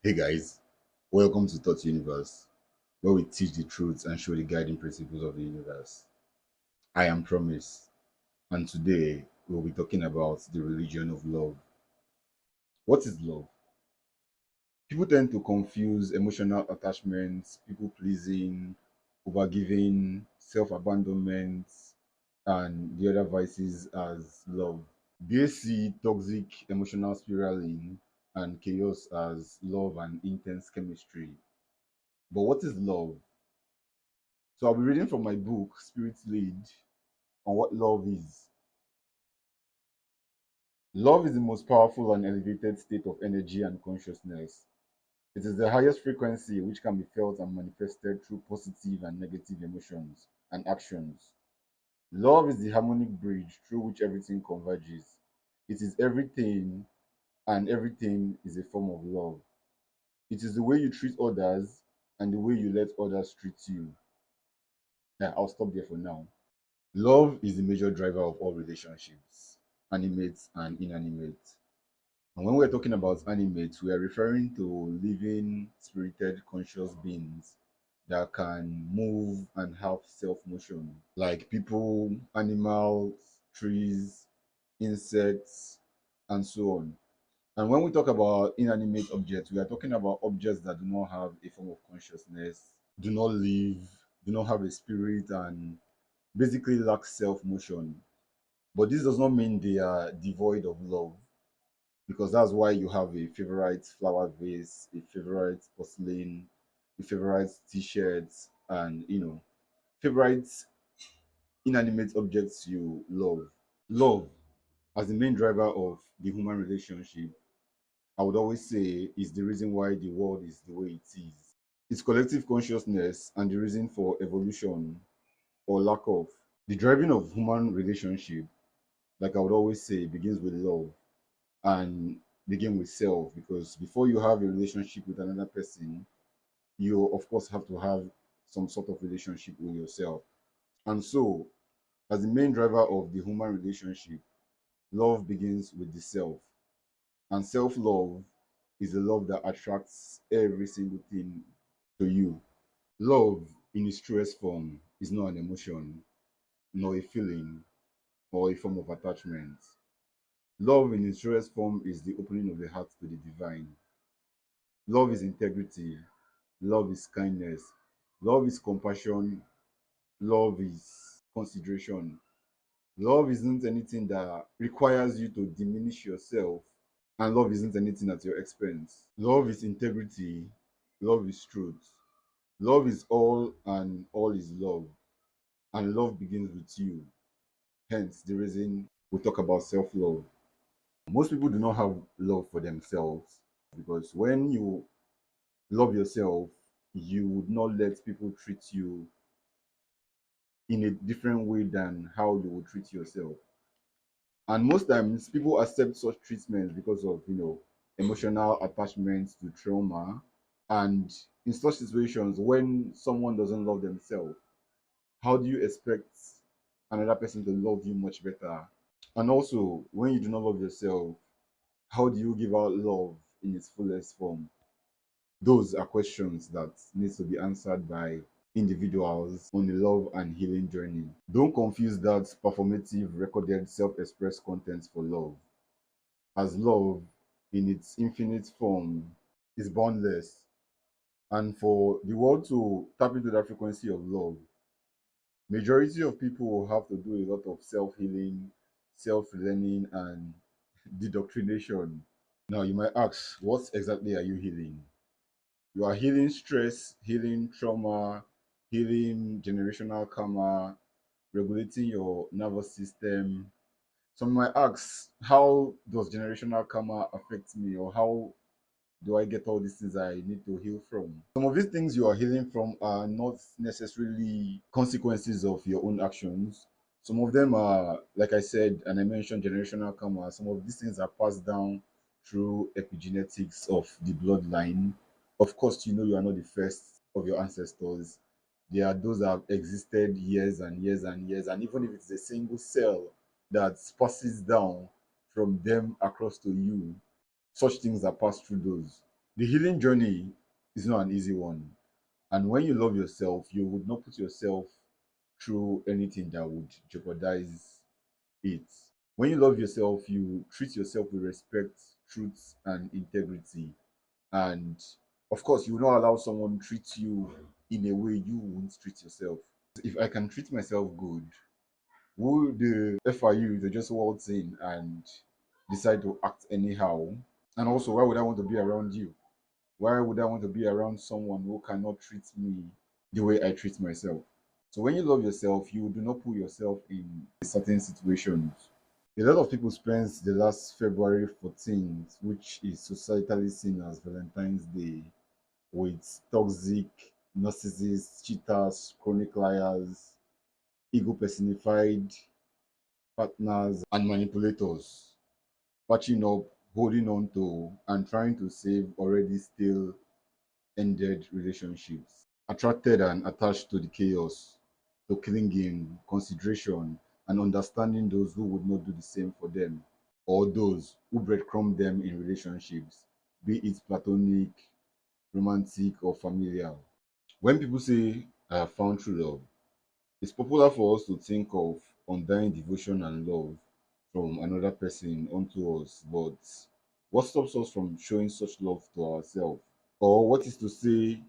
Hey guys, welcome to Thought Universe, where we teach the truths and show the guiding principles of the universe. I am Promise, and today we'll be talking about the religion of love. What is love? People tend to confuse emotional attachments, people pleasing, overgiving, self abandonment, and the other vices as love. They see toxic emotional spiraling and chaos as love and intense chemistry. But what is love? So I'll be reading from my book, Spirit Lead, on what love is. Love is the most powerful and elevated state of energy and consciousness. It is the highest frequency which can be felt and manifested through positive and negative emotions and actions. Love is the harmonic bridge through which everything converges. It is everything, and everything is a form of love. It is the way you treat others and the way you let others treat you. Yeah, I'll stop there for now. Love is the major driver of all relationships, animate and inanimate. And when we're talking about animate, we are referring to living, spirited, conscious beings that can move and have self motion, like people, animals, trees, insects, and so on. And when we talk about inanimate objects, we are talking about objects that do not have a form of consciousness, do not live, do not have a spirit, and basically lack self motion. But this does not mean they are devoid of love, because that's why you have a favorite flower vase, a favorite porcelain, a favorite t-shirt, and favorite inanimate objects you love. Love, as the main driver of the human relationship, I would always say is the reason why the world is the way it is. It's collective consciousness and the reason for evolution or lack of. The driving of human relationship, like I would always say, begins with love and begin with self, because before you have a relationship with another person, you of course have to have some sort of relationship with yourself. And so, as the main driver of the human relationship, love begins with the self. And self love is the love that attracts every single thing to you. Love, in its truest form, is not an emotion, nor a feeling, or a form of attachment. Love, in its truest form, is the opening of the heart to the divine. Love is integrity. Love is kindness. Love is compassion. Love is consideration. Love isn't anything that requires you to diminish yourself, and love isn't anything at your expense. Love is integrity. Love is truth. Love is all, and all is love. And love begins with you. Hence, the reason we talk about self love. Most people do not have love for themselves, because when you love yourself, you would not let people treat you in a different way than how you would treat yourself. And most times people accept such treatments because of emotional attachments to trauma. And in such situations, when someone doesn't love themselves, how do you expect another person to love you much better? And also, when you do not love yourself, how do you give out love in its fullest form? Those are questions that needs to be answered by individuals on a love and healing journey. Don't confuse that performative, recorded, self expressed content for love, as love, in its infinite form, is boundless. And for the world to tap into that frequency of love, majority of people will have to do a lot of self healing, self learning, and dedoctrination. Now, you might ask, what exactly are you healing? You are healing stress, healing trauma, healing generational karma, regulating your nervous system. Some might ask, how does generational karma affect me, or how do I get all these things I need to heal from? Some of these things you are healing from are not necessarily consequences of your own actions. Some of them are, like I said, and I mentioned generational karma. Some of these things are passed down through epigenetics of the bloodline. Of course, you are not the first of your ancestors. There are those that have existed years and years and years, and even if it's a single cell that passes down from them across to you, such things are passed through those. The healing journey is not an easy one. And when you love yourself, you would not put yourself through anything that would jeopardize it. When you love yourself, you treat yourself with respect, truth, and integrity. And of course, you will not allow someone treat you in a way you won't treat yourself. If I can treat myself good, who the F are you to just waltz in and decide to act anyhow? And also, why would I want to be around you? Why would I want to be around someone who cannot treat me the way I treat myself? So when you love yourself, you do not put yourself in certain situations. A lot of people spend the last February 14th, which is societally seen as Valentine's Day, with toxic, narcissists, cheaters, chronic liars, ego personified partners, and manipulators, patching up, holding on to, and trying to save already still ended relationships. Attracted and attached to the chaos, to clinging, consideration, and understanding those who would not do the same for them, or those who breadcrumb them in relationships, be it platonic, romantic, or familial. When people say, I have found true love, it's popular for us to think of undying devotion and love from another person onto us, but what stops us from showing such love to ourselves? Or what is to say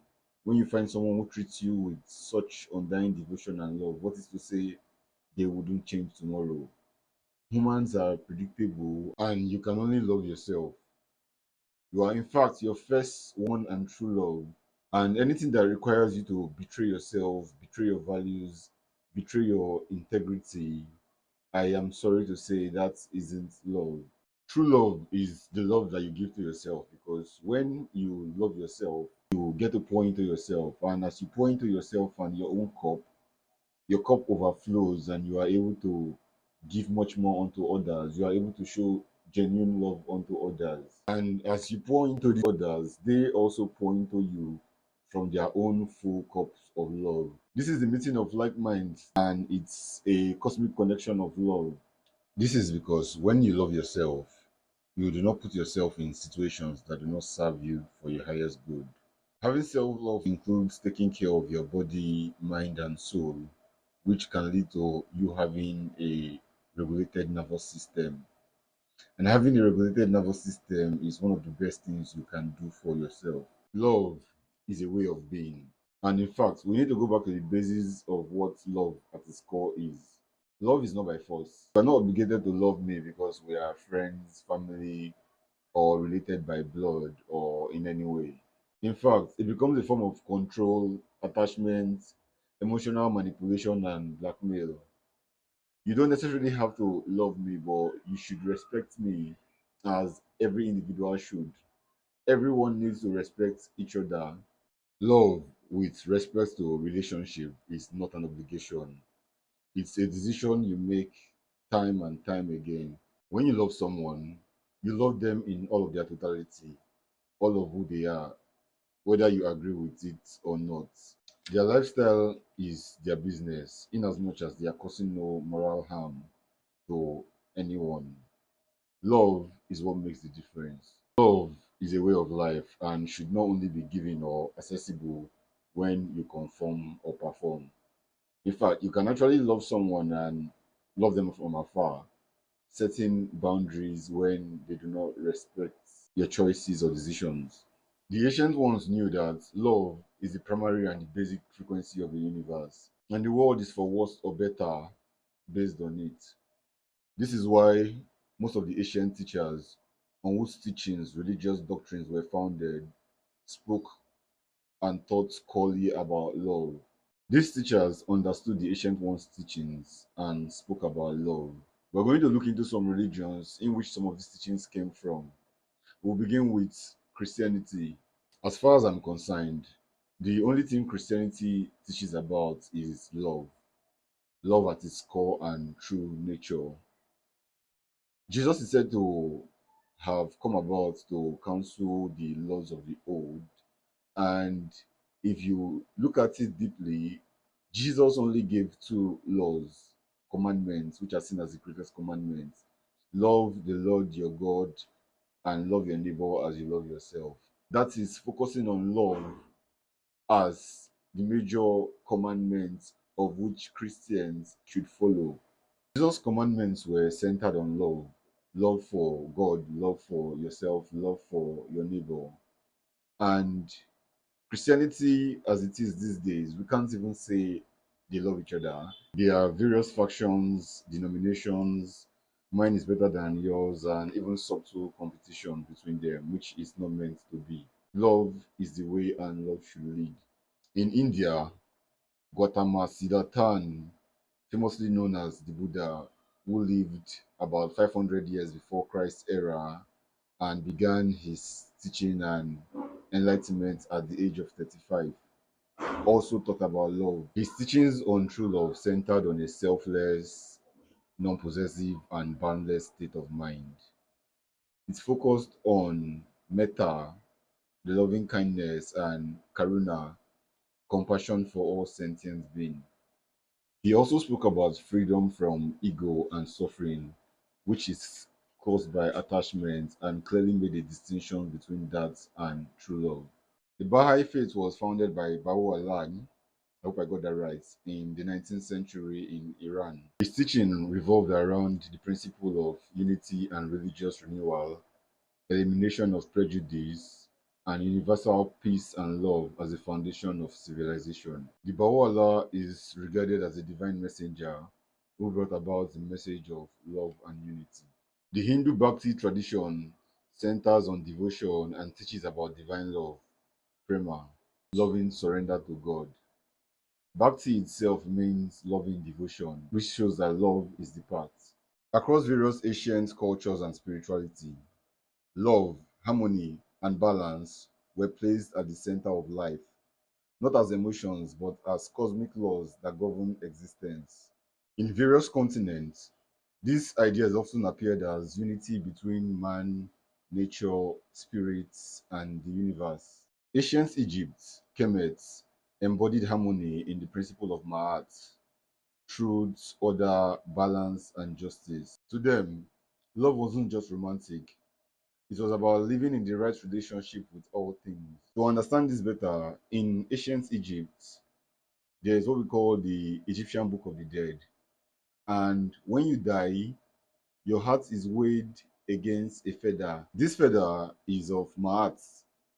when you find someone who treats you with such undying devotion and love, what is to say they wouldn't change tomorrow? Humans are predictable and you can only love yourself. You are, in fact, your first one and true love. And anything that requires you to betray yourself, betray your values, betray your integrity, I am sorry to say that isn't love. True love is the love that you give to yourself, because when you love yourself, you get to pour into yourself. And as you pour into yourself and your cup overflows and you are able to give much more onto others. You are able to show genuine love onto others. And as you pour into the others, they also pour into you from their own full cups of love. This is the meeting of like minds, and it's a cosmic connection of love. This is because when you love yourself, you do not put yourself in situations that do not serve you for your highest good. Having self love includes taking care of your body, mind, and soul, which can lead to you having a regulated nervous system. And having a regulated nervous system is one of the best things you can do for yourself. Love is a way of being. And in fact, we need to go back to the basis of what love at its core is. Love is not by force. You are not obligated to love me because we are friends, family, or related by blood or in any way. In fact, it becomes a form of control, attachment, emotional manipulation, and blackmail. You don't necessarily have to love me, but you should respect me as every individual should. Everyone needs to respect each other. Love with respect to a relationship is not an obligation. It's a decision you make time and time again. When you love someone, you love them in all of their totality, all of who they are, whether you agree with it or not. Their lifestyle is their business, in as much as they are causing no moral harm to anyone. Love is what makes the difference. Love is a way of life and should not only be given or accessible when you conform or perform. In fact, you can actually love someone and love them from afar, setting boundaries when they do not respect your choices or decisions. The ancient ones knew that love is the primary and the basic frequency of the universe, and the world is for worse or better based on it. This is why most of the ancient teachers on whose teachings religious doctrines were founded spoke and taught squarely about love. These teachers understood the ancient ones' teachings and spoke about love. We're going to look into some religions in which some of these teachings came from. We'll begin with Christianity. As far as I'm concerned, the only thing Christianity teaches about is love. Love at its core and true nature. Jesus is said to have come about to cancel the laws of the old. And if you look at it deeply, Jesus only gave two laws, commandments, which are seen as the greatest commandments: love the Lord your God and love your neighbor as you love yourself. that is focusing on love as the major commandment of which Christians should follow. Jesus' commandments were centered on love, love for God, love for yourself, love for your neighbor. And Christianity, as it is these days, we can't even say they love each other. There are various factions, denominations, mine is better than yours, and even subtle competition between them, which is not meant to be. Love is the way, and love should lead. In India, Gautama Siddhartha, famously known as the Buddha, who lived about 500 years before Christ's era and began his teaching and enlightenment at the age of 35, also taught about love. His teachings on true love centered on a selfless, non possessive, and boundless state of mind. It focused on metta, the loving kindness, and karuna, compassion for all sentient beings. He also spoke about freedom from ego and suffering, which is caused by attachment, and clearly made a distinction between that and true love. The Baha'i faith was founded by Baha'u'llah, I hope I got that right, in the 19th century in Iran. His teaching revolved around the principle of unity and religious renewal, elimination of prejudice, and universal peace and love as the foundation of civilization. The Baha'u'llah is regarded as a divine messenger who brought about the message of love and unity. The Hindu Bhakti tradition centers on devotion and teaches about divine love, prema, loving surrender to God. Bhakti itself means loving devotion, which shows that love is the path. Across various ancient cultures and spirituality, love, harmony, and balance were placed at the center of life, not as emotions, but as cosmic laws that govern existence. In various continents, these ideas often appeared as unity between man, nature, spirits, and the universe. Ancient Egypt, Kemet, embodied harmony in the principle of Ma'at, truth, order, balance, and justice. To them, love wasn't just romantic, it was about living in the right relationship with all things. To understand this better, in ancient Egypt, there is what we call the Egyptian Book of the Dead. And when you die, your heart is weighed against a feather. This feather is of Maat,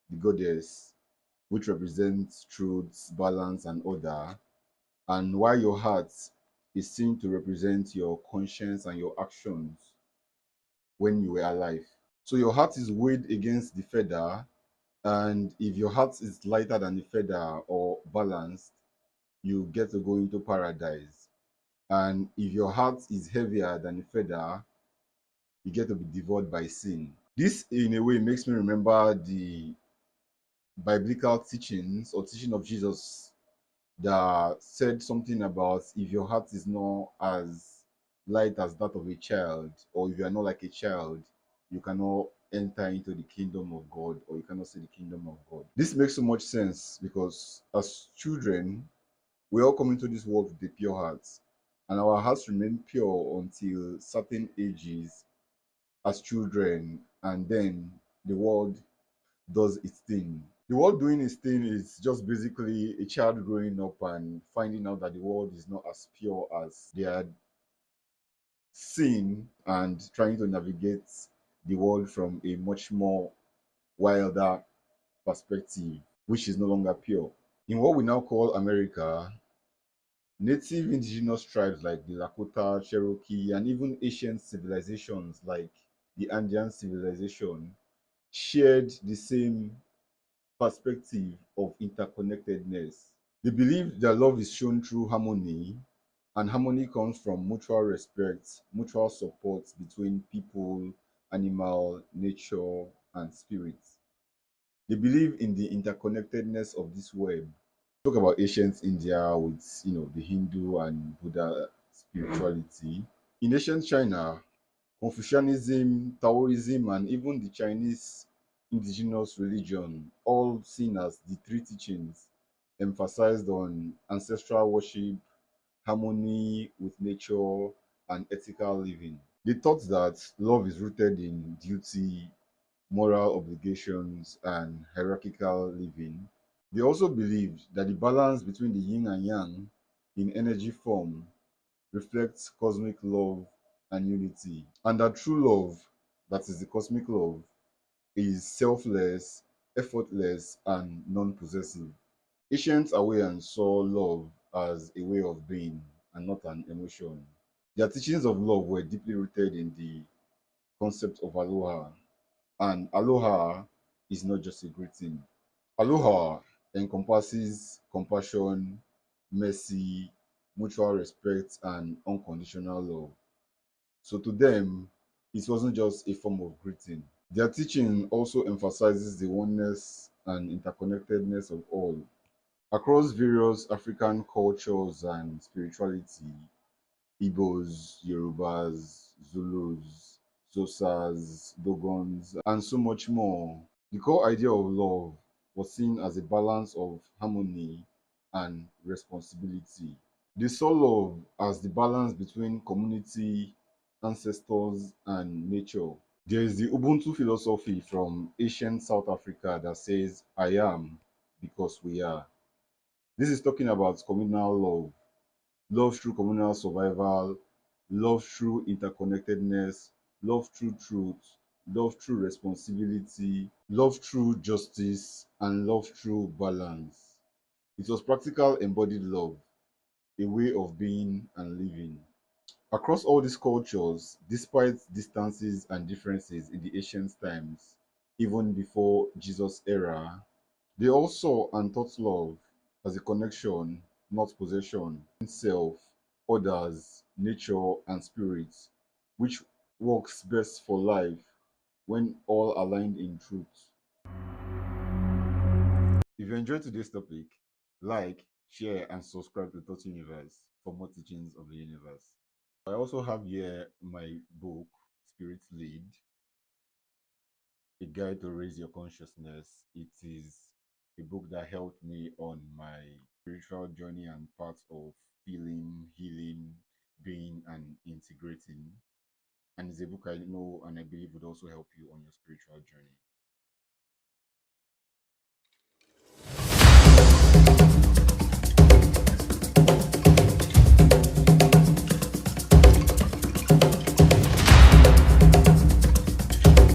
the goddess, which represents truth, balance, and order. And while your heart is seen to represent your conscience and your actions when you were alive. So your heart is weighed against the feather, and if your heart is lighter than the feather or balanced, you get to go into paradise. And if your heart is heavier than the feather, you get to be devoured by sin. This, in a way, makes me remember the biblical teachings or teaching of Jesus that said something about if your heart is not as light as that of a child, or if you are not like a child, you cannot enter into the kingdom of God, or you cannot see the kingdom of God. This makes so much sense because as children, we all come into this world with a pure heart, and our hearts remain pure until certain ages as children, and then the world does its thing. The world doing its thing is just basically a child growing up and finding out that the world is not as pure as they had seen, and trying to navigate the world from a much more wilder perspective, which is no longer pure. In what we now call America, native indigenous tribes like the Lakota, Cherokee, and even ancient civilizations like the Andean civilization shared the same perspective of interconnectedness. They believe that love is shown through harmony, and harmony comes from mutual respect, mutual support between people, animal, nature, and spirits. They believe in the interconnectedness of this web. Talk about ancient India with the Hindu and Buddha spirituality. In ancient China, Confucianism, Taoism, and even the Chinese indigenous religion, all seen as the three teachings, emphasized on ancestral worship, harmony with nature, and ethical living. They taught that love is rooted in duty, moral obligations, and hierarchical living. They also believed that the balance between the yin and yang in energy form reflects cosmic love and unity, and that true love, that is the cosmic love, is selfless, effortless, and non possessive. Ancient Hawaiians saw love as a way of being and not an emotion. Their teachings of love were deeply rooted in the concept of aloha, and aloha is not just a greeting. Aloha encompasses compassion, mercy, mutual respect, and unconditional love. So to them, it wasn't just a form of greeting. Their teaching also emphasizes the oneness and interconnectedness of all. Across various African cultures and spirituality, Igbos, Yorubas, Zulus, Xhosas, Dogons, and so much more. The core idea of love was seen as a balance of harmony and responsibility. They saw love as the balance between community, ancestors, and nature. There is the Ubuntu philosophy from ancient South Africa that says, I am because we are. This is talking about communal love, love through communal survival, love through interconnectedness, love through truth, love through responsibility, love through justice, and love through balance. It was practical embodied love, a way of being and living. Across all these cultures, despite distances and differences in the ancient times, even before Jesus' era, they all saw and taught love as a connection, not possession, self, others, nature, and spirit, which works best for life when all aligned in truth. If you enjoyed today's topic, like, share, and subscribe to Thought Universe for more teachings of the universe. I also have here my book, Spirit Lead, a guide to raise your consciousness. It is a book that helped me on my spiritual journey and path of feeling, healing, being, and integrating. And it's a book I know and I believe would also help you on your spiritual journey.